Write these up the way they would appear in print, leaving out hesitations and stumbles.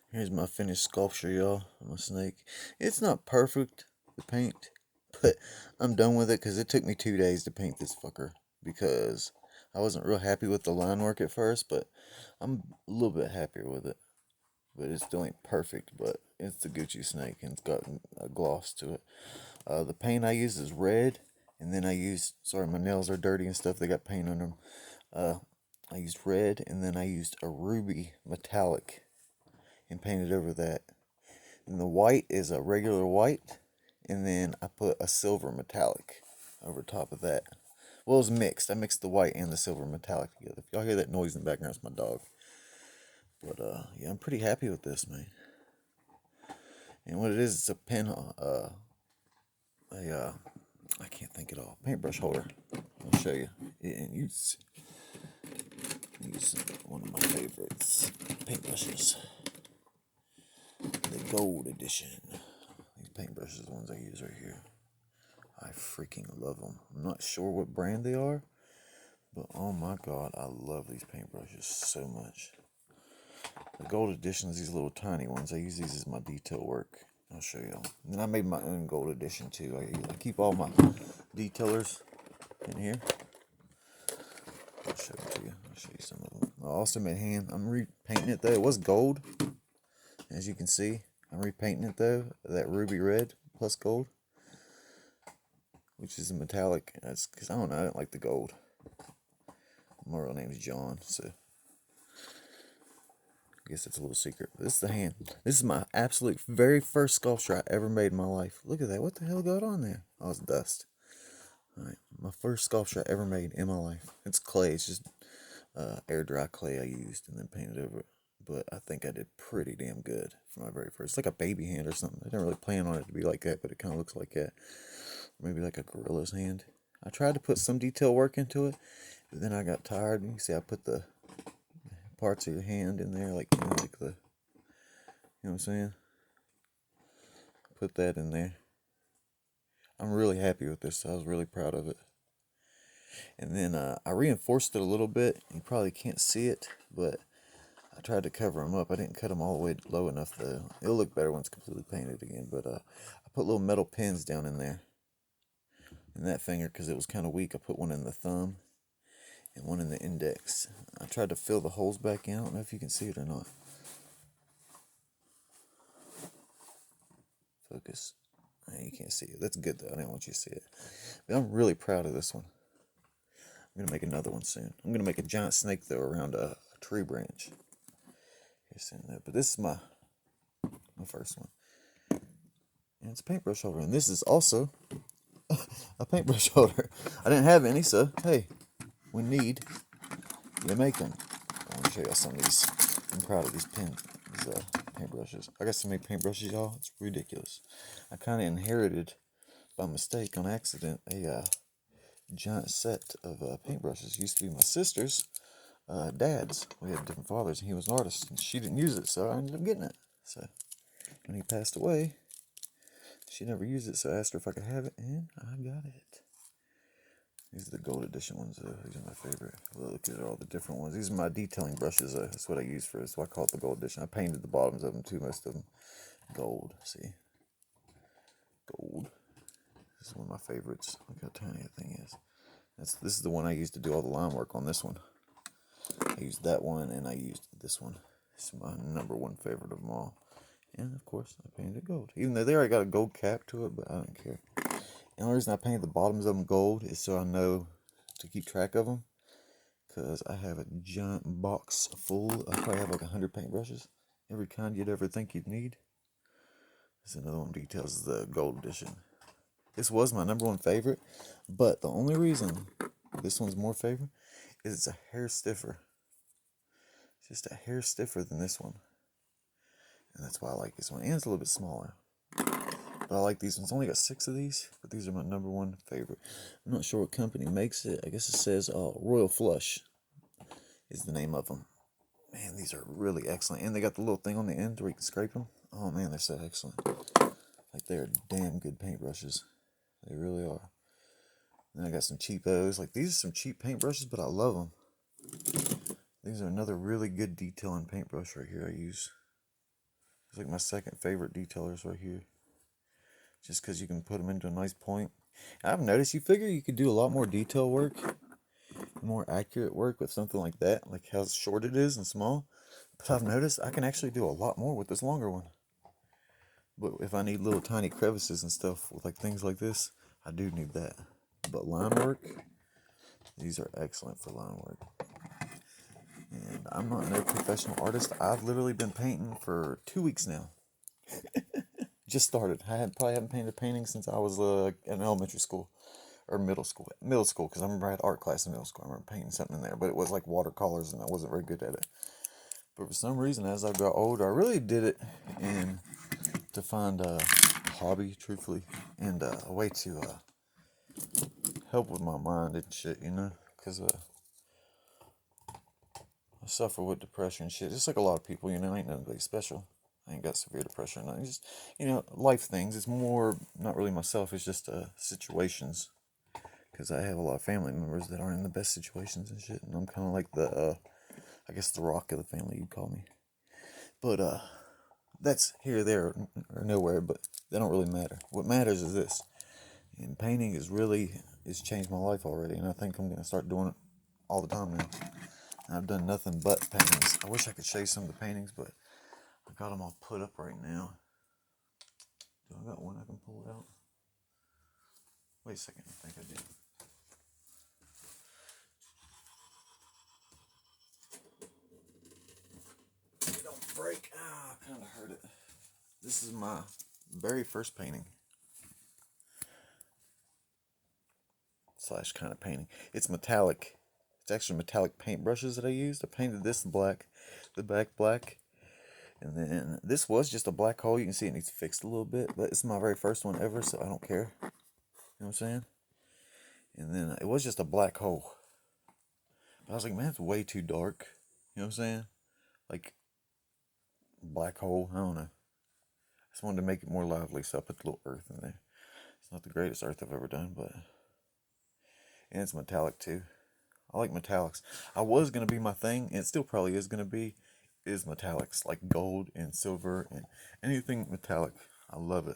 Here's my finished sculpture, y'all, of my snake. It's not perfect, the paint, but I'm done with it because it took me 2 days to paint this fucker because I wasn't real happy with the line work at first, but I'm a little bit happier with it. But it still ain't perfect, but it's the Gucci snake and it's got a gloss to it. The paint I use is red, and then sorry, my nails are dirty and stuff, they got paint on them. Uh, I used red, and then I used a ruby metallic and painted over that. And the white is a regular white, and then I put a silver metallic over top of that. Well, it was mixed. I mixed the white and the silver metallic together. If y'all hear that noise in the background, it's my dog. But yeah, I'm pretty happy with this, man. And what it is, it's a pen, I can't think it all. Paintbrush holder. I'll show you. And use one of my favorites, paintbrushes, the gold edition. These paintbrushes, the ones I use right here. I freaking love them. I'm not sure what brand they are, but oh my god, I love these paintbrushes so much. The gold edition is these little tiny ones. I use these as my detail work. I'll show y'all. And then I made my own gold edition too. I keep all my detailers in here. I'll show it to you. I'll show you some of them. I also made I'm repainting it though. It was gold, as you can see. I'm repainting it though. That ruby red plus gold, which is a metallic. That's because I don't know. I don't like the gold. My real name's John, so I guess that's a little secret. This is the hand. This is my absolute very first sculpture I ever made in my life. Look at that. What the hell got on there? Oh, it's dust. Alright, my first sculpture I ever made in my life. It's clay. It's just air dry clay I used and then painted over it. But I think I did pretty damn good for my very first. It's like a baby hand or something. I didn't really plan on it to be like that, but it kind of looks like that. Maybe like a gorilla's hand. I tried to put some detail work into it, but then I got tired. You see, I put the parts of your hand in there, like, like the, what I'm saying? Put that in there. I'm really happy with this. I was really proud of it. And then I reinforced it a little bit. You probably can't see it, but I tried to cover them up. I didn't cut them all the way low enough, though. It'll look better when it's completely painted again. But I put little metal pins down in there. In that finger, because it was kind of weak, I put one in the thumb and one in the index. I tried to fill the holes back in. I don't know if you can see it or not. Focus. You can't see it. That's good, though. I didn't want you to see it. But I'm really proud of this one. I'm going to make another one soon. I'm going to make a giant snake, though, around a tree branch. But this is my first one. And it's a paintbrush holder. And this is also a paintbrush holder. I didn't have any, so hey, we need to make them. I want to show y'all some of these. I'm proud of these paintbrushes. I got so many paintbrushes, y'all. It's ridiculous. I kind of inherited, by mistake, on accident, a giant set of paintbrushes. It used to be my sister's dad's. We had different fathers, and he was an artist, and she didn't use it, so I ended up getting it. So when he passed away, she never used it, so I asked her if I could have it, and I got it. These are the gold edition ones. These are my favorite. Look, these are all the different ones. These are my detailing brushes. That's what I use for. That's why I call it the gold edition. I painted the bottoms of them too. Most of them gold. See, gold. This is one of my favorites. Look how tiny that thing is. This is the one I used to do all the line work on. This one. I used that one, and I used this one. It's my number one favorite of them all. And of course, I painted it gold. Even though they already got a gold cap to it, but I don't care. The only reason I painted the bottoms of them gold is so I know to keep track of them. Because I have a giant box full. I probably have like 100 paintbrushes. Every kind you'd ever think you'd need. This is another one details the gold edition. This was my number one favorite. But the only reason this one's more favorite is it's a hair stiffer. It's just a hair stiffer than this one. And that's why I like this one. And it's a little bit smaller. But I like these ones. I only got 6 of these, but these are my number one favorite. I'm not sure what company makes it. I guess it says Royal Flush is the name of them. Man, these are really excellent. And they got the little thing on the end where you can scrape them. Oh man, they're so excellent. Like, they're damn good paintbrushes. They really are. Then I got some cheapos. Like, these are some cheap paintbrushes, but I love them. These are another really good detailing paintbrush right here I use. It's like my second favorite detailers right here. Just because you can put them into a nice point. I've noticed you figure you could do a lot more detail work, more accurate work with something like that, like how short it is and small. But I've noticed I can actually do a lot more with this longer one. But if I need little tiny crevices and stuff with like things like this, I do need that. But line work, these are excellent for line work. And I'm not no professional artist. I've literally been painting for 2 weeks now. Just started. Probably haven't painted a painting since I was in elementary school or middle school. Middle school, because I remember I had art class in middle school. I remember painting something in there, but it was like watercolors, and I wasn't very good at it. But for some reason, as I got older, I really did it in to find a hobby, truthfully, and a way to help with my mind and shit, you know, because I suffer with depression and shit, just like a lot of people, you know. I ain't nothing special. I ain't got severe depression. I just, you know, life things. It's more not really myself. It's just situations, because I have a lot of family members that aren't in the best situations and shit, and I'm kind of like the, I guess the rock of the family, you'd call me. But that's here, there, or nowhere. But they don't really matter. What matters is this. And painting it's changed my life already, and I think I'm gonna start doing it all the time now. And I've done nothing but paintings. I wish I could show you some of the paintings, but I got them all put up right now. Do I got one I can pull out? Wait a second, I think I do. It don't break. Ah, I kind of hurt it. This is my very first painting. Slash kind of painting. It's metallic. It's actually metallic paint brushes that I used. I painted this black, the back black. And then this was just a black hole. You can see it needs fixed a little bit, but it's my very first one ever, so I don't care. You know what I'm saying? And then it was just a black hole. But I was like, man, it's way too dark. You know what I'm saying? Like, black hole, I don't know. I just wanted to make it more lively, so I put the little earth in there. It's not the greatest earth I've ever done, but... And it's metallic, too. I like metallics. I was going to be my thing, and it still probably is going to be, is metallics. Like gold and silver and anything metallic. I love it.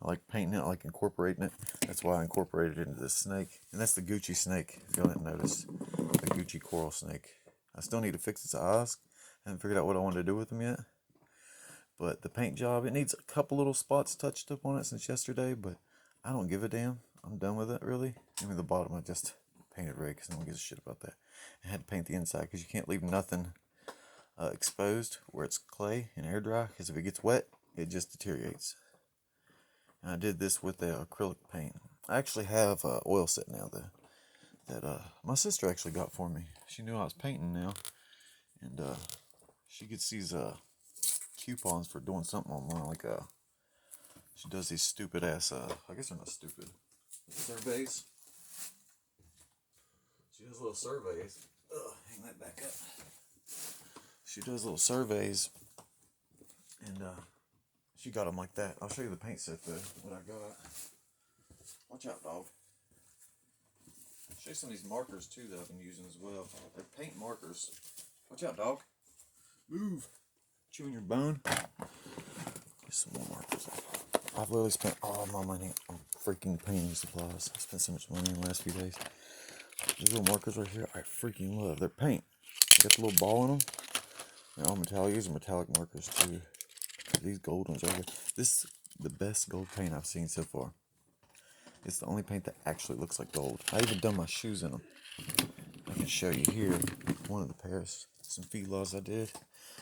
I like painting it. I like incorporating it. That's why I incorporated it into this snake. And that's the Gucci snake, if y'all didn't notice. The Gucci coral snake. I still need to fix its eyes. I haven't figured out what I want to do with them yet. But the paint job, it needs a couple little spots touched up on it since yesterday, but I don't give a damn. I'm done with it, really. Even the bottom, I just painted red because no one gives a shit about that. I had to paint the inside because you can't leave nothing exposed where it's clay and air dry, because if it gets wet, it just deteriorates. And I did this with the acrylic paint. I actually have oil set now that my sister actually got for me. She knew I was painting now, and she gets these coupons for doing something online, like she does these stupid ass I guess they're not stupid, surveys. She does little surveys. Hang that back up. She does little surveys, and she got them like that. I'll show you the paint set though, what I got. Watch out, dog. I'll show you some of these markers too that I've been using as well. They're paint markers. Watch out, dog. Move. Chewing your bone. Get some more markers. I've literally spent all my money on freaking painting supplies. I spent so much money in the last few days. These little markers right here, I freaking love. They're paint. They got the little ball in them. They're all metallic. These are metallic markers too. These gold ones right here. This is the best gold paint I've seen so far. It's the only paint that actually looks like gold. I even done my shoes in them. I can show you here one of the pairs. Some Fila's I did.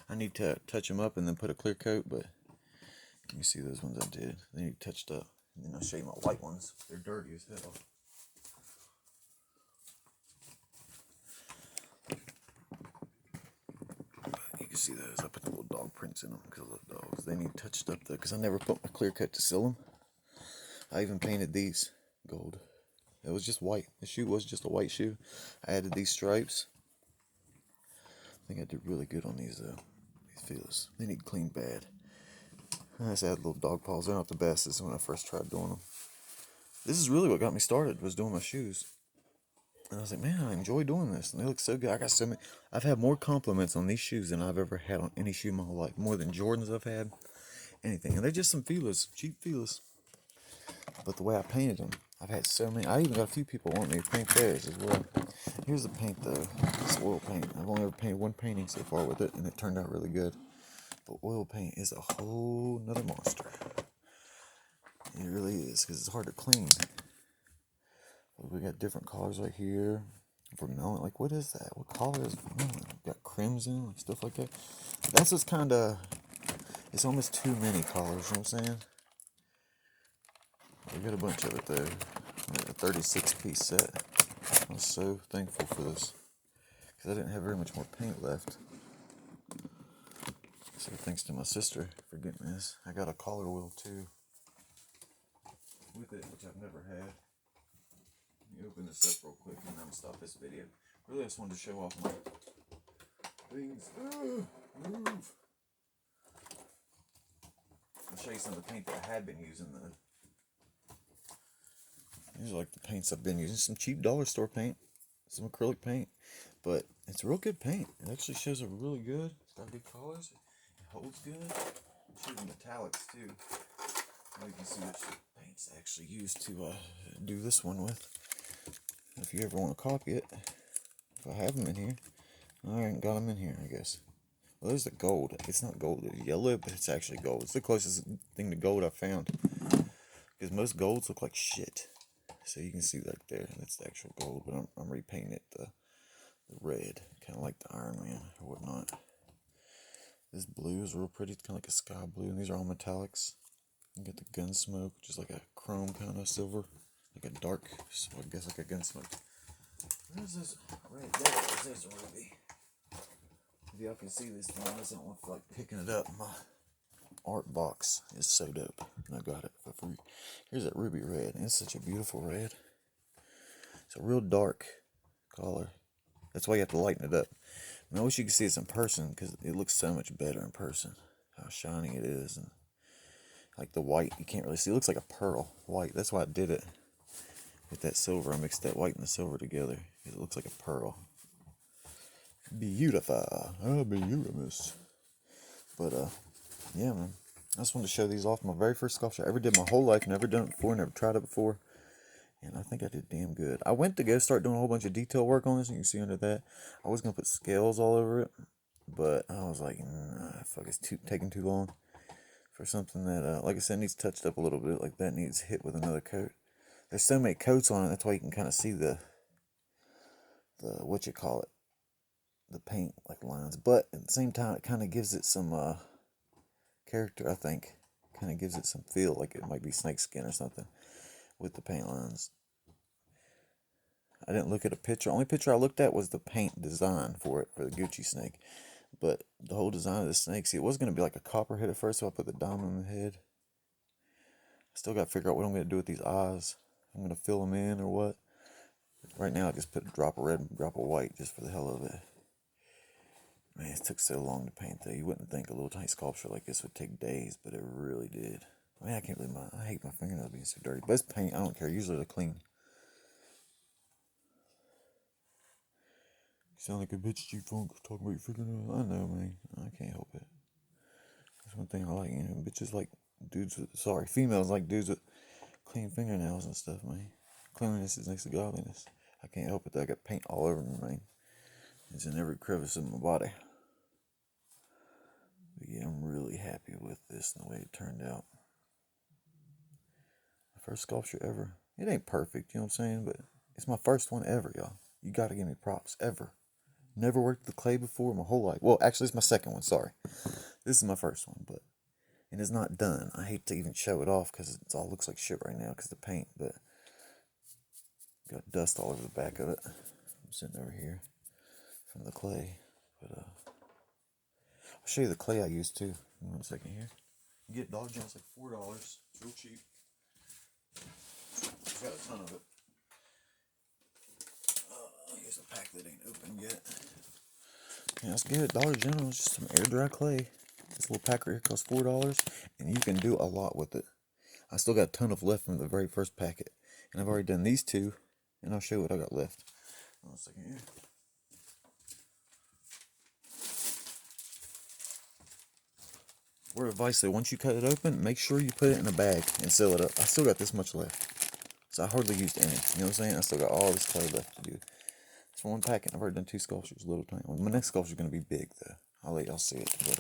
I need to touch them up and then put a clear coat, but you see those ones I did. They need touched up. And then I'll show you my white ones. They're dirty as hell. You can see those. I put the little dog prints in them because I love dogs. They need touched up though, because I never put my clear coat to seal them. I even painted these gold. It was just white. The shoe was just a white shoe. I added these stripes. I think I did really good on these though. These feelers. They need clean bad. I just added little dog paws. They're not the best. This is when I first tried doing them. This is really what got me started, was doing my shoes. And I was like, man, I enjoy doing this. And they look so good. I got so many. I've had more compliments on these shoes than I've ever had on any shoe in my whole life. More than Jordans I've had. anything. And they're just some feelers, cheap feelers. But the way I painted them, I've had so many. I even got a few people want me to paint theirs as well. Here's the paint though. It's oil paint. I've only ever painted one painting so far with it, and it turned out really good. But oil paint is a whole nother monster. It really is, because it's hard to clean. We got different colors right here. Vermilion, like what is that? What color is vermilion? We've got crimson, like stuff like that. That's what's kind of, it's almost too many colors, you know what I'm saying? We got a bunch of it though. A 36-piece set. I'm so thankful for this, because I didn't have very much more paint left. So thanks to my sister for getting this. I got a collar wheel too with it, which I've never had. Let me open this up real quick and then I'm stop this video. Really, I just wanted to show off my things. Move. I'll show you some of the paint that I have been using though. These are like the paints I've been using. Some cheap dollar store paint, some acrylic paint, but it's real good paint. It actually shows up really good. It's got good colors. It holds good. It shows metallics too. Now you can see which paints I actually used to do this one with. If you ever want to copy it, if I have them in here, I haven't got them in here, I guess. Well, there's the gold. It's not gold, it's yellow, but it's actually gold. It's the closest thing to gold I've found. Because most golds look like shit. So you can see right there, that's the actual gold, but I'm repainting it the red, kind of like the Iron Man or whatnot. This blue is real pretty, it's kind of like a sky blue, and these are all metallics. You get the gun smoke, just like a chrome kind of silver, like a dark, I guess like a gun smoke. Where's this red? There's a ruby. If y'all can see this thing, I don't want to like picking it up. My art box is so dope, and I got it for free. Here's that ruby red, and it's such a beautiful red. It's a real dark color. That's why you have to lighten it up. I wish you could see this in person, because it looks so much better in person. How shiny it is, and like the white, you can't really see. It looks like a pearl white. That's why I did it with that silver. I mixed that white and the silver together, because it looks like a pearl. Beautiful. Oh, beautiful. But yeah, man. I just wanted to show these off. My very first sculpture I ever did my whole life. Never done it before. Never tried it before. And I think I did damn good. I went to go start doing a whole bunch of detail work on this. And you can see under that, I was going to put scales all over it. But I was like, nah, fuck, it's taking too long for something that, like I said, needs touched up a little bit. Like that needs hit with another coat. There's so many coats on it. That's why you can kind of see the what you call it, the paint like lines. But at the same time, it kind of gives it some character, I think. Kind of gives it some feel, like it might be snakeskin or something with the paint lines. I didn't look at a picture. Only picture I looked at was the paint design for it, for the Gucci snake. But the whole design of the snake, see, it was going to be like a copperhead at first, so I put the diamond on the head. I still got to figure out what I'm going to do with these eyes. I'm going to fill them in or what. Right now, I just put a drop of red and a drop of white just for the hell of it. Man, it took so long to paint though. You wouldn't think a little tiny sculpture like this would take days, but it really did. I mean, I can't believe I hate my fingernails being so dirty. But it's paint, I don't care. Usually they're clean. You sound like a bitch, G-Funk, talking about your fingernails. I know, man. I can't help it. That's one thing I like, you know. Bitches like dudes with, females like dudes with clean fingernails and stuff, man. Cleanliness is next to godliness. I can't help it though. I got paint all over me, man. It's in every crevice of my body. But yeah, I'm really happy with this and the way it turned out. My first sculpture ever. It ain't perfect, you know what I'm saying? But it's my first one ever, y'all. You gotta give me props, ever. Never worked with clay before my whole life. Well, actually, it's my second one, sorry. This is my first one, but... And it's not done. I hate to even show it off because it all looks like shit right now because of the paint, but... Got dust all over the back of it. I'm sitting over here from the clay. But, I'll show you the clay I used too. In 1 second here. You get Dollar General, it's like $4. It's real cheap. It's got a ton of it. Here's a pack that ain't open yet. Yeah, that's good. Dollar General is just some air dry clay. This little pack right here costs $4, and you can do a lot with it. I still got a ton of left from the very first packet, and I've already done these two, and I'll show you what I got left. 1 second here. Word of advice though, once you cut it open, make sure you put it in a bag and seal it up. I still got this much left. So I hardly used any. You know what I'm saying? I still got all this clay left to do. It's one packet. I've already done 2 sculptures, little tiny. My next sculpture is going to be big though. I'll let y'all see it. But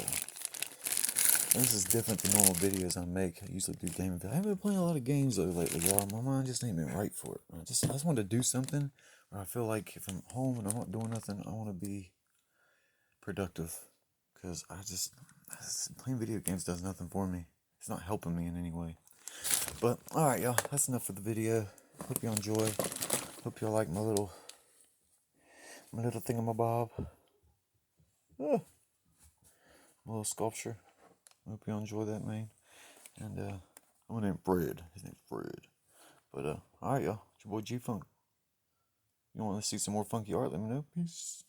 this is different than normal videos I make. I usually do game videos. I haven't been playing a lot of games though lately, y'all. My mind just ain't been right for it. I just want to do something where I feel like if I'm home and I'm not doing nothing, I want to be productive. Because playing video games does nothing for me. It's not helping me in any way. But, alright, y'all. That's enough for the video. Hope y'all enjoy. Hope y'all like my little thingamabob. Ah, my little sculpture. Hope y'all enjoy that, man. And, I'm gonna name Fred. His name's Fred. But, alright, y'all. It's your boy G-Funk. You want to see some more funky art? Let me know. Peace.